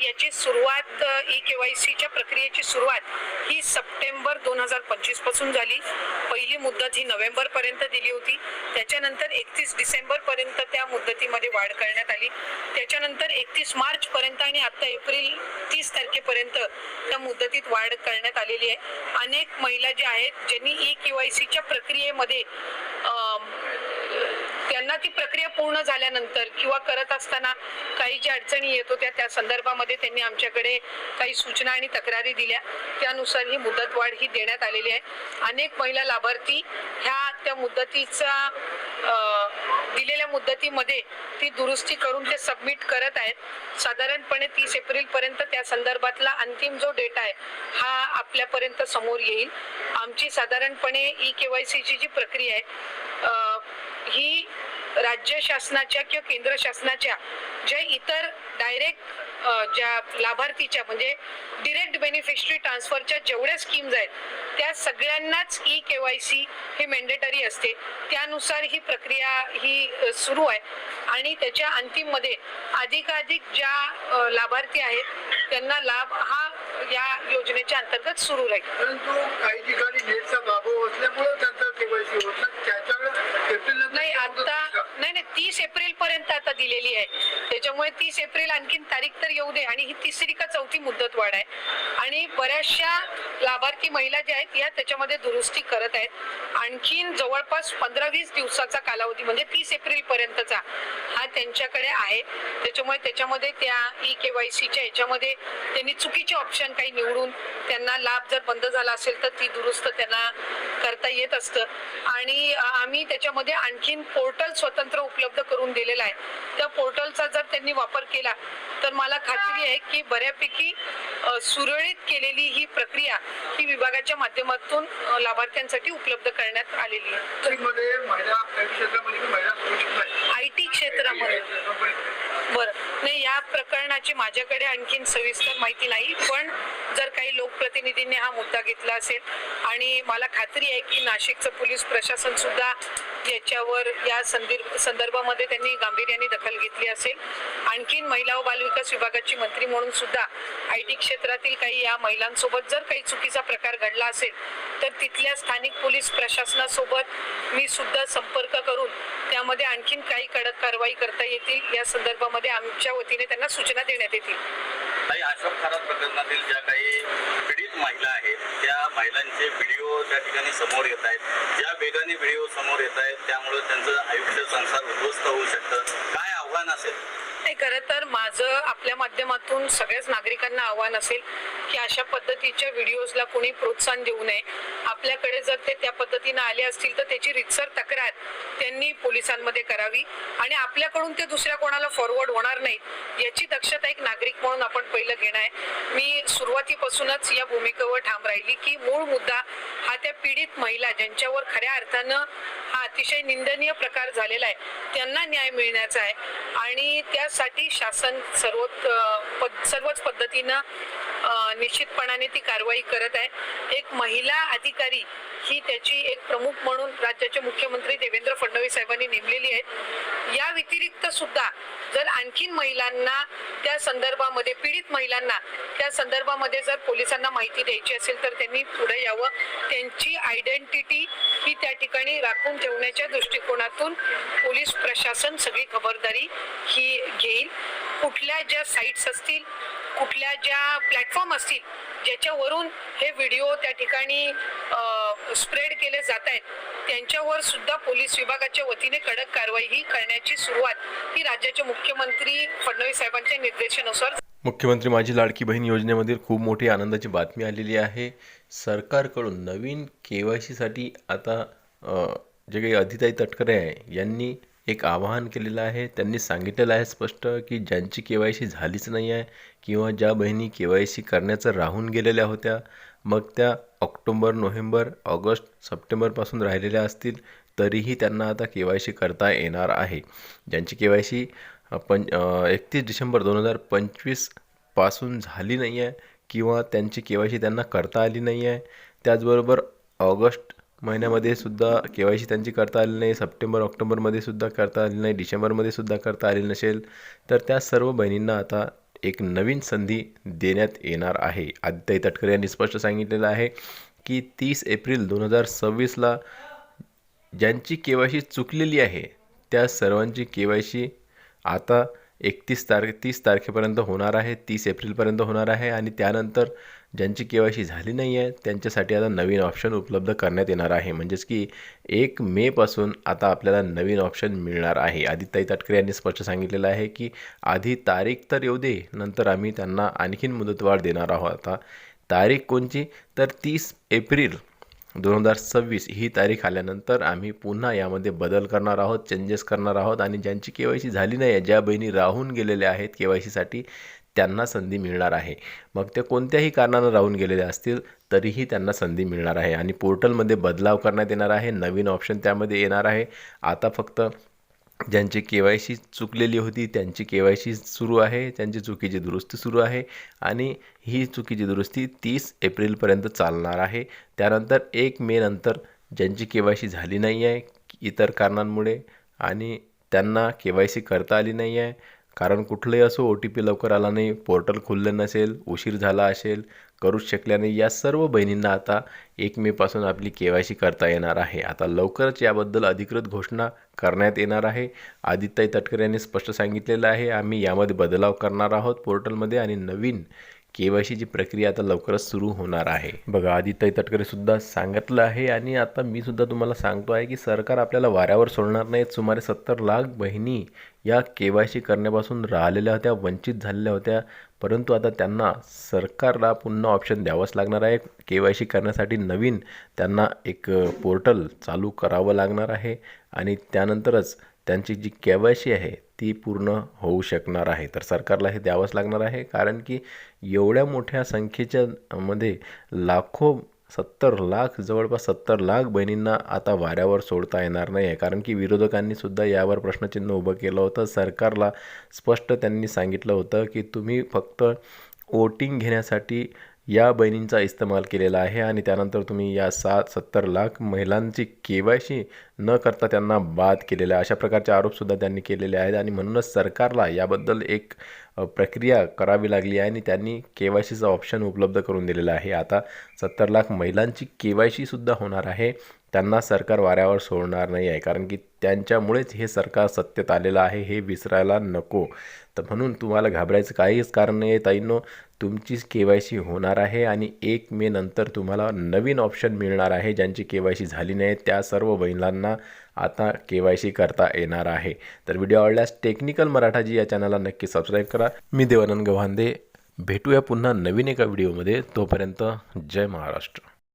याची सुरुवात ई-केवायसीच्या प्रक्रियेची सुरुवात ही सप्टेंबर 2025 पासून झाली। पहिली मुदत ही नोव्हेंबर पर्यंत दिली होती। त्याच्यानंतर 31 डिसेंबर पर्यंत त्या मुदतीमध्ये वाढ करण्यात आली। त्याच्यानंतर 31 मार्च पर्यंत आणि आता एप्रिल 30 तारखेपर्यंत त्या मुदतीत वाढ करण्यात आलेली आहे। अनेक महिला ज्या आहेत ज्यांनी ई-केवायसीच्या प्रक्रियेमध्ये त्यांना ती प्रक्रिया पूर्ण झाल्यानंतर किंवा करत असताना काही ज्या अडचणी येत होत्या त्या संदर्भामध्ये त्यांनी आमच्याकडे काही सूचना आणि तक्रारी दिल्या। त्यानुसार ही मुदतवाढ ही देण्यात आलेली आहे। अनेक महिला लाभार्थी ह्या त्या मुदतीचा दिलेल्या मुदतीमध्ये ती दुरुस्ती करून ते सबमिट करत आहेत। साधारणपणे 30 एप्रिल पर्यंत त्या संदर्भातला अंतिम जो डेटा आहे हा आपल्यापर्यंत समोर येईल। आमची साधारणपणे ई-केवायसीची जी प्रक्रिया आहे ही राज्य शासनाच्या किंवा केंद्र शासनाच्या ज्या इतर डायरेक्ट ज्या लाभार्थीच्या म्हणजे डिरेक्ट बेनिफिशरी ट्रान्सफरच्या जेवढ्या स्कीम्स आहेत त्या सगळ्यांनाच ई-केवायसी हे मॅन्डेटरी असते। त्यानुसार ही प्रक्रिया ही सुरू आहे आणि त्याच्या अंतिममध्ये अधिकाधिक ज्या लाभार्थी आहेत त्यांना लाभ हा या योजनेच्या अंतर्गत सुरू राहील। परंतु काही ठिकाणी नेटचा अभाव असल्यामुळे त्यांचा केवायसी होत नाही। त्याच्याकडे एप्रिल नाही आता नाही 30 एप्रिल पर्यंत आता दिलेली आहे। त्याच्यामुळे 30 एप्रिल आणखीन तारीख तर येऊ दे आणि ही तिसरी का चौथी मुदत वाढ आहे आणि बऱ्याचशा लाभार्थी महिला ज्या आहेत या त्याच्यामध्ये दुरुस्ती करत आहेत। आणखीन जवळपास 15-20 दिवसाचा कालावधी म्हणजे 30 एप्रिल पर्यंतचा हा त्यांच्याकडे आहे। त्याच्यामुळे त्याच्यामध्ये त्या ई-केवायसीच्या ह्याच्यामध्ये त्यांनी चुकीचे ऑप्शन काही निवडून त्यांना लाभ जर बंद झाला असेल तर ती दुरुस्त त्यांना करता येत असतं आणि आम्ही त्याच्यामध्ये आणखीन पोर्टल स्वतंत्र उपलब्ध करून दिलेला आहे। त्या पोर्टलचा जर त्यांनी वापर केला तर मला खात्री आहे की बऱ्यापैकी सुरळीत केलेली ही प्रक्रिया ही विभागाच्या माध्यमातून लाभार्थ्यांसाठी उपलब्ध करण्यात आलेली आहे। आयटी क्षेत्रामध्ये बरं नाही या प्रकरणाची माझ्याकडे आणखीन सविस्तर माहिती नाही, पण जर काही लोकप्रतिनिधींनी हा मुद्दा घेतला असेल आणि मला खात्री आहे की नाशिकचं पोलीस प्रशासन सुद्धा याच्यावर या संदर्भामध्ये त्यांनी गांभीर्याने दखल घेतली असेल। आणखीन महिला व बालविकास विभागाची मंत्री म्हणून सुद्धा आयटी क्षेत्रातील काही या महिलांसोबत जर काही चुकीचा प्रकार घडला असेल तर तिथल्या स्थानिक पोलीस प्रशासनासोबत मी सुद्धा संपर्क करून त्यामध्ये आणखीन काही कडक कारवाई करता येतील या संदर्भामध्ये आमच्या वतीने त्यांना सूचना देण्यात येतील। काही अशोक खरात प्रकरणातील ज्या काही पीडित महिला आहेत त्या महिलांचे व्हिडिओ त्या ठिकाणी समोर येत आहेत, ज्या वेगाने व्हिडिओ समोर येत आहेत त्यामुळे त्यांचं आयुष्य संसार उद्ध्वस्त होऊ शकतं, काय आव्हान असेल? नाही खरं तर माझं आपल्या माध्यमातून सगळ्याच नागरिकांना आव्हान असेल की अशा पद्धतीच्या व्हिडिओजला कोणी प्रोत्साहन देऊ नये। आपल्याकडे जर ते त्या पद्धतीने आले असतील तर त्याची रितसर तक्रार त्यांनी पोलिसांमध्ये करावी आणि आपल्याकडून ते दुसऱ्या कोणाला फॉरवर्ड होणार नाहीत याची दक्षता एक नागरिक म्हणून आपण पहिलं घेणं आहे। मी सुरुवातीपासूनच या भूमिकेवर ठाम राहिली की मूळ मुद्दा हा त्या पीडित महिला ज्यांच्यावर खऱ्या अर्थानं हा अतिशय निंदनीय प्रकार झालेला आहे त्यांना न्याय मिळण्याचा आहे आणि त्यासाठी शासन सर्वच पद्धतीनं निश्चितपणाने ती कारवाई करत आहे। एक महिला अधिकारी ही त्याची एक प्रमुख म्हणून राज्याचे मुख्यमंत्री देवेंद्र फडणवीस साहेबांनी नेमलेली आहे। या व्यतिरिक्त सुद्धा जर आणखीन महिलांना त्या संदर्भामध्ये पीडित महिलांना त्या संदर्भामध्ये जर पोलिसांना माहिती द्यायची असेल तर त्यांनी पुढे यावं। त्यांची आयडेंटिटी ही त्या ठिकाणी राखून ठेवण्याच्या दृष्टिकोनातून पोलीस प्रशासन सगळी खबरदारी ही घेईल। कुठल्या ज्या साईट्स असतील कुठल्या ज्या प्लॅटफॉर्म असतील ज्याच्यावरून हे व्हिडिओ त्या ठिकाणी स्प्रेड केले जात आहेत त्यांच्यावर सुद्धा पोलीस विभागाच्या वतीने कडक कारवाई ही करण्याची सुरुवात ही राज्याचे मुख्यमंत्री फडणवीस साहेबांच्या निर्देशानुसार। मुख्यमंत्री माझी लाडकी बहीण योजनेमधील खूप मोठी आनंदाची बातमी आलेली आहे। सरकारकडून नवीन केवायसीसाठी आता जे काही अदिताई तटकरे आहे यांनी एक आवाहन केलेलं आहे। त्यांनी सांगितलेलं आहे स्पष्ट की ज्यांची केवायसी झालीच नाही आहे किंवा ज्या बहिणी केवायसी करण्याचं राहून गेलेल्या होत्या मग त्या ऑक्टोबर, नोव्हेंबर, ऑगस्ट, सप्टेंबरपासून राहिलेल्या असतील तरीही त्यांना आता केवायसी करता येणार आहे। ज्यांची केवायसी 31 डिसेंबर 2025 पासून झाली नाही आहे किंवा त्यांची केवायसी त्यांना करता आली नाही आहे, त्याचबरोबर ऑगस्ट महिन्यामध्ये सुद्धा केवायसी त्यांची करता आली नाही, सप्टेंबर ऑक्टोबरमध्ये सुद्धा करता आली नाही, डिसेंबरमध्ये सुद्धा करता आली नसेल तर त्या सर्व बहिणींना आता एक नवीन संधी देण्यात येणार आहे. आदित्य तटकरे यांनी स्पष्ट सांगितलेलं आहे की 30 एप्रिल 2026ला ज्यांची KYC चुकलेली आहे त्या सर्वांची KYC आता 30 तारखेपर्यंत होणार आहे, 30 एप्रिलपर्यंत होणार आहे आणि त्यानंतर ज्यांची KYC झाली नाही आहे त्यांच्यासाठी आता नवीन ऑप्शन उपलब्ध करण्यात येणार आहे. म्हणजेच की 1 मेपासून आता आपल्याला नवीन ऑप्शन मिळणार आहे. आदित्य तटकरे यांनी स्पष्ट सांगितलेलं आहे की आधी तारीख तर येऊ दे, नंतर आम्ही त्यांना आणखीन मुदतवाढ देणार आहोत. आता तारीख कोणची तर 30 एप्रिल 2026 ही तारीख आल्यानंतर आम्ही पुन्हा यामध्ये बदल करणार आहोत, चेंजेस करणार आहोत आणि ज्यांची KYC झाली नाही आहे, ज्या बहिणी राहून गेलेल्या आहेत KYCसाठी त्यांना संधी मिळणार आहे. मग ते कोणत्याही कारणानं राहून गेलेले असतील तरीही त्यांना संधी मिळणार आहे आणि पोर्टलमध्ये बदलाव करण्यात येणार आहे. नवीन ऑप्शन त्यामध्ये येणार आहे. आता फक्त ज्यांची KYC चुकलेली होती त्यांची KYC सुरू आहे, त्यांची चुकीची दुरुस्ती सुरू आहे आणि ही चुकीची दुरुस्ती 30 एप्रिलपर्यंत चालणार आहे. त्यानंतर 1 मे नंतर ज्यांची KYC झाली नाही आहे इतर कारणांमुळे आणि त्यांना KYC करता आली नाही आहे, कारण कुठलंही असो OTP लवकर आला नाही, पोर्टल खुललं नसेल, उशीर झाला असेल, करूच शकल्या नाही, या सर्व बहिणींना आता 1 मेपासून आपली KYC करता येणार आहे. आता लवकरच याबद्दल अधिकृत घोषणा करण्यात येणार आहे. आदित्य तटकरे यांनी स्पष्ट सांगितलेलं आहे आम्ही यामध्ये बदलाव करणार आहोत पोर्टलमध्ये आणि नवीन KYCची प्रक्रिया आता लवकरच सुरू होणार आहे. बघा आदित्य तटकरे सुद्धा सांगितलं आहे आणि आता मी सुद्धा तुम्हाला सांगतो आहे की सरकार आपल्याला वाऱ्यावर सोडणार नाही. सुमारे 70 लाख बहिणी या KYC करण्यापासून राहिलेल्या होत्या, वंचित झालेल्या होत्या, परंतु आता त्यांना सरकारला पुन्हा ऑप्शन द्यावंच लागणार आहे. KYC करण्यासाठी नवीन त्यांना एक पोर्टल चालू करावं लागणार आहे आणि त्यानंतरच त्यांची जी KYC आहे ती पूर्ण होऊ शकणार आहे. तर सरकारला हे द्यावंच लागणार आहे, कारण की एवढ्या मोठ्या संख्येच्या मध्ये लाखो 70 लाख जवळपास 70 लाख बहिणींना आता वाऱ्यावर सोडता येणार नाही आहे. कारण की विरोधकांनी सुद्धा यावर प्रश्नचिन्ह उभं केलं होतं. सरकारला स्पष्ट त्यांनी सांगितलं होतं की तुम्ही फक्त वोटिंग घेण्यासाठी या बहिणींचा इस्तेमाल केलेला आहे आणि त्यानंतर तुम्ही या 70 लाख महिलांची KYC न करता त्यांना बाद केलेला आहे. अशा प्रकारचे आरोपसुद्धा त्यांनी केलेले आहेत आणि म्हणूनच सरकारला याबद्दल एक प्रक्रिया करावी लागली आहे आणि त्यांनी KYCचा ऑप्शन उपलब्ध करून दिलेला आहे. आता 70 लाख महिलांची KYC सुद्धा होणार आहे. त्यांना सरकार वाऱ्यावर सोडणार नाही आहे, कारण की त्यांच्यामुळेच हे सरकार सत्तेत आलेलं आहे, हे विसरायला नको. तर म्हणून तुम्हाला घाबरायचं काहीच कारण नाही आहे ताईंनो. तुमची KYC होणार आहे आणि 1 मे नंतर तुम्हाला नवीन ऑप्शन मिळणार आहे. ज्यांची KYC झाली नाही त्या सर्व महिलांना आता KYC करता येणार आहे. तर व्हिडिओ आवडल्यास टेक्निकल मराठाजी या चॅनलला नक्की सबस्क्राईब करा. मी देवानंद गव्हांदे. भेटूया पुन्हा नवीन एका व्हिडिओमध्ये. तोपर्यंत जय महाराष्ट्र.